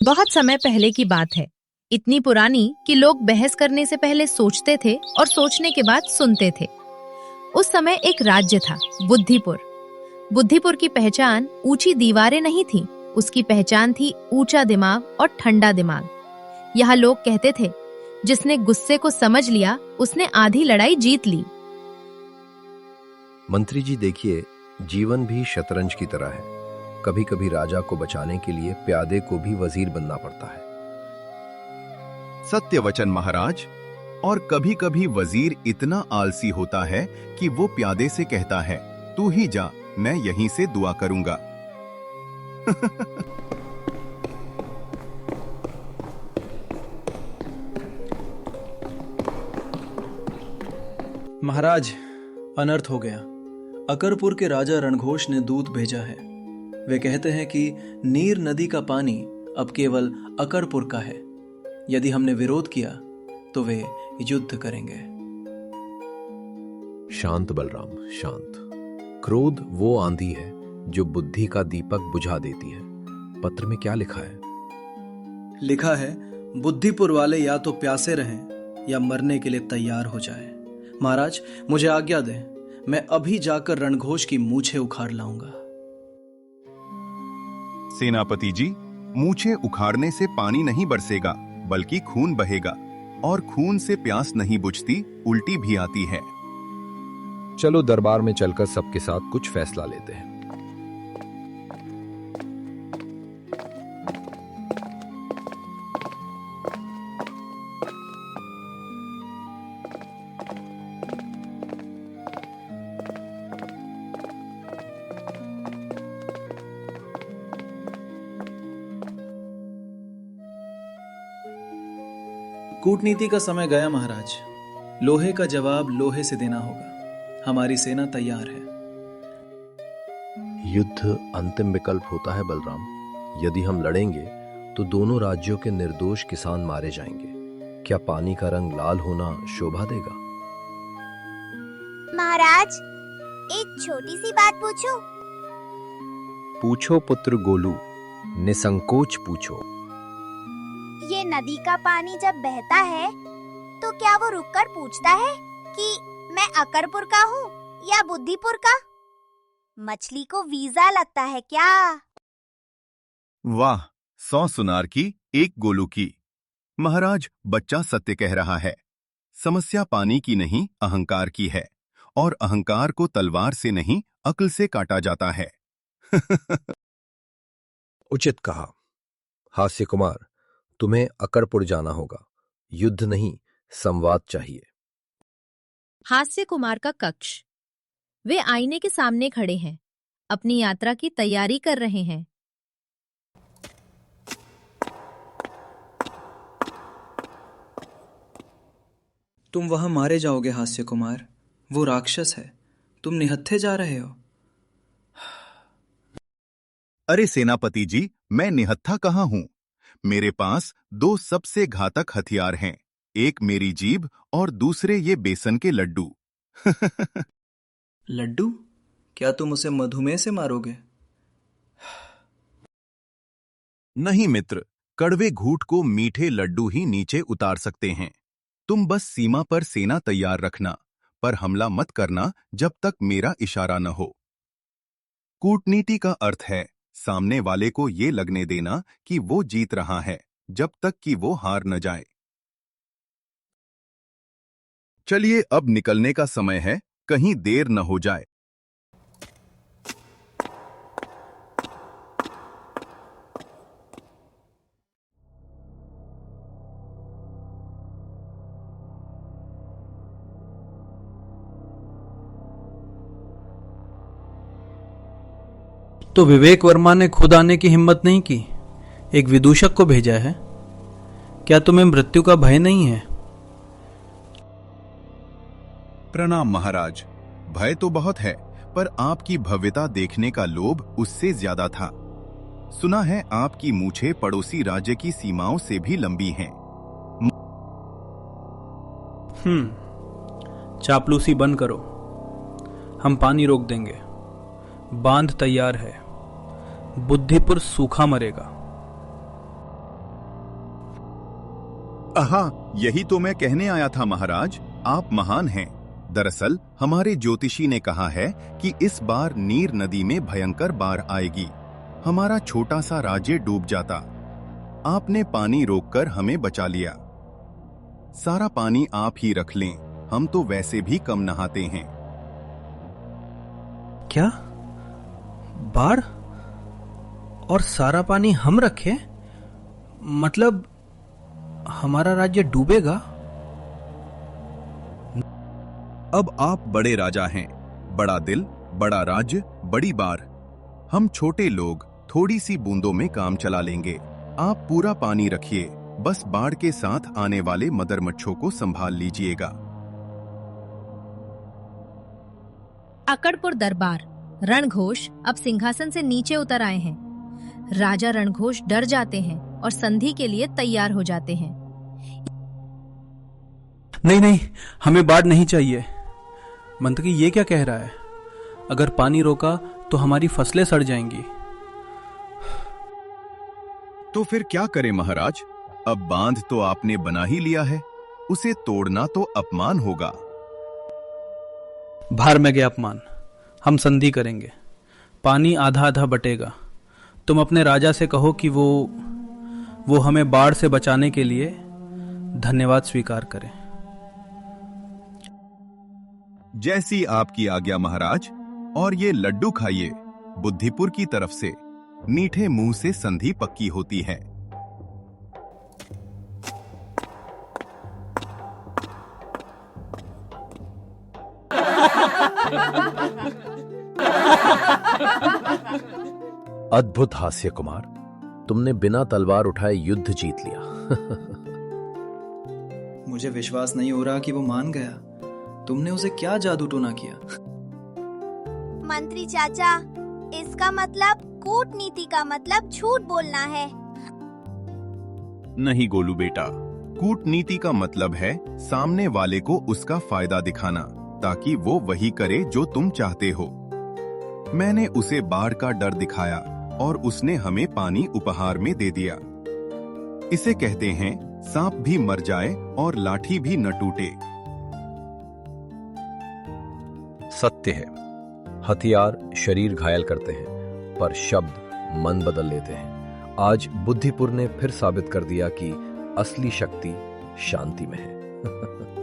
बहुत समय पहले की बात है। इतनी पुरानी कि लोग बहस करने से पहले सोचते थे और सोचने के बाद सुनते थे। उस समय एक राज्य था, बुद्धिपुर। बुद्धिपुर की पहचान ऊंची दीवारें नहीं थी, उसकी पहचान थी ऊंचा दिमाग और ठंडा दिमाग। यहाँ लोग कहते थे, जिसने गुस्से को समझ लिया उसने आधी लड़ाई जीत ली। मंत्री जी देखिए, जीवन भी शतरंज की तरह है। कभी कभी राजा को बचाने के लिए प्यादे को भी वजीर बनना पड़ता है। सत्य वचन महाराज। और कभी कभी वजीर इतना आलसी होता है कि वो प्यादे से कहता है, तू ही जा, मैं यहीं से दुआ करूंगा। महाराज, अनर्थ हो गया। अकरपुर के राजा रणघोष ने दूत भेजा है। वे कहते हैं कि नीर नदी का पानी अब केवल अकरपुर का है। यदि हमने विरोध किया तो वे युद्ध करेंगे। शांत बलराम, शांत। क्रोध वो आंधी है जो बुद्धि का दीपक बुझा देती है। पत्र में क्या लिखा है? लिखा है, बुद्धिपुर वाले या तो प्यासे रहें या मरने के लिए तैयार हो जाएं। महाराज, मुझे आज्ञा दें, मैं अभी जाकर रणघोष की मूछें उखाड़ लाऊंगा। सेनापति जी, मूछें उखाड़ने से पानी नहीं बरसेगा, बल्कि खून बहेगा, और खून से प्यास नहीं बुझती, उल्टी भी आती है। चलो दरबार में चलकर सबके साथ कुछ फैसला लेते हैं। कूटनीति का समय गया महाराज। लोहे का जवाब लोहे से देना होगा। हमारी सेना तैयार है। युद्ध अंतिम विकल्प होता है बलराम। यदि हम लड़ेंगे तो दोनों राज्यों के निर्दोष किसान मारे जाएंगे। क्या पानी का रंग लाल होना शोभा देगा? महाराज, एक छोटी सी बात पूछूं? पूछो पुत्र गोलू, निसंकोच पूछो। ये नदी का पानी जब बहता है तो क्या वो रुककर पूछता है कि मैं अकरपुर का हूँ या बुद्धिपुर का? मछली को वीजा लगता है क्या? वाह, 100 सुनार की, 1 गोलू की। महाराज, बच्चा सत्य कह रहा है। समस्या पानी की नहीं, अहंकार की है, और अहंकार को तलवार से नहीं, अक्ल से काटा जाता है। उचित कहा। हास्य कुमार, तुम्हें अकरपुर जाना होगा। युद्ध नहीं, संवाद चाहिए। हास्य कुमार का कक्ष। वे आईने के सामने खड़े हैं, अपनी यात्रा की तैयारी कर रहे हैं। तुम वहां मारे जाओगे हास्य कुमार। वो राक्षस है, तुम निहत्थे जा रहे हो। अरे सेनापति जी, मैं निहत्था कहाँ हूँ। मेरे पास 2 सबसे घातक हथियार हैं, एक मेरी जीभ और दूसरे ये बेसन के लड्डू। लड्डू? क्या तुम उसे मधुमेह से मारोगे? नहीं मित्र, कड़वे घूंट को मीठे लड्डू ही नीचे उतार सकते हैं। तुम बस सीमा पर सेना तैयार रखना, पर हमला मत करना जब तक मेरा इशारा न हो। कूटनीति का अर्थ है सामने वाले को ये लगने देना कि वो जीत रहा है, जब तक कि वो हार न जाए। चलिए अब निकलने का समय है, कहीं देर न हो जाए। तो विवेक वर्मा ने खुद आने की हिम्मत नहीं की, एक विदूषक को भेजा है। क्या तुम्हें मृत्यु का भय नहीं है? प्रणाम महाराज। भय तो बहुत है, पर आपकी भव्यता देखने का लोभ उससे ज्यादा था। सुना है आपकी मूछें पड़ोसी राज्य की सीमाओं से भी लंबी हैं। चापलूसी बंद करो। हम पानी रोक देंगे। बांध तैयार है। बुद्धिपुर सूखा मरेगा। हाँ, यही तो मैं कहने आया था महाराज, आप महान हैं। दरअसल हमारे ज्योतिषी ने कहा है कि इस बार नीर नदी में भयंकर बाढ़ आएगी। हमारा छोटा सा राज्य डूब जाता। आपने पानी रोककर हमें बचा लिया। सारा पानी आप ही रख लें, हम तो वैसे भी कम नहाते हैं। क्या? बाढ़? और सारा पानी हम रखें? मतलब हमारा राज्य डूबेगा? अब आप बड़े राजा हैं, बड़ा दिल, बड़ा राज्य, बड़ी बार। हम छोटे लोग थोड़ी सी बूंदों में काम चला लेंगे। आप पूरा पानी रखिए, बस बाढ़ के साथ आने वाले मगरमच्छों को संभाल लीजिएगा। अकड़पुर दरबार। रणघोष अब सिंहासन से नीचे उतर आए हैं। राजा रणघोष डर जाते हैं और संधि के लिए तैयार हो जाते हैं। नहीं नहीं, हमें बाढ़ नहीं चाहिए। मंत्री ये क्या कह रहा है? अगर पानी रोका तो हमारी फसलें सड़ जाएंगी। तो फिर क्या करें महाराज? अब बांध तो आपने बना ही लिया है, उसे तोड़ना तो अपमान होगा। भार में गया अपमान। हम संधि करेंगे, पानी आधा आधा बटेगा। तुम अपने राजा से कहो कि वो हमें बाढ़ से बचाने के लिए धन्यवाद स्वीकार करें। जैसी आपकी आज्ञा महाराज। और ये लड्डू खाइए, बुद्धिपुर की तरफ से। मीठे मुंह से संधि पक्की होती है। अद्भुत हास्य कुमार, तुमने बिना तलवार उठाए युद्ध जीत लिया। मुझे विश्वास नहीं हो रहा कि वो मान गया। तुमने उसे क्या जादू टोना किया? मंत्री चाचा, इसका मतलब कूटनीति का मतलब झूठ बोलना है। नहीं गोलू बेटा, कूटनीति का मतलब है सामने वाले को उसका फायदा दिखाना, ताकि वो वही करे जो तुम चाहते हो। मैंने उसे बाढ़ का डर दिखाया और उसने हमें पानी उपहार में दे दिया। इसे कहते हैं सांप भी मर जाए और लाठी भी न टूटे। सत्य है, हथियार शरीर घायल करते हैं, पर शब्द मन बदल लेते हैं। आज बुद्धिपुर ने फिर साबित कर दिया कि असली शक्ति शांति में है।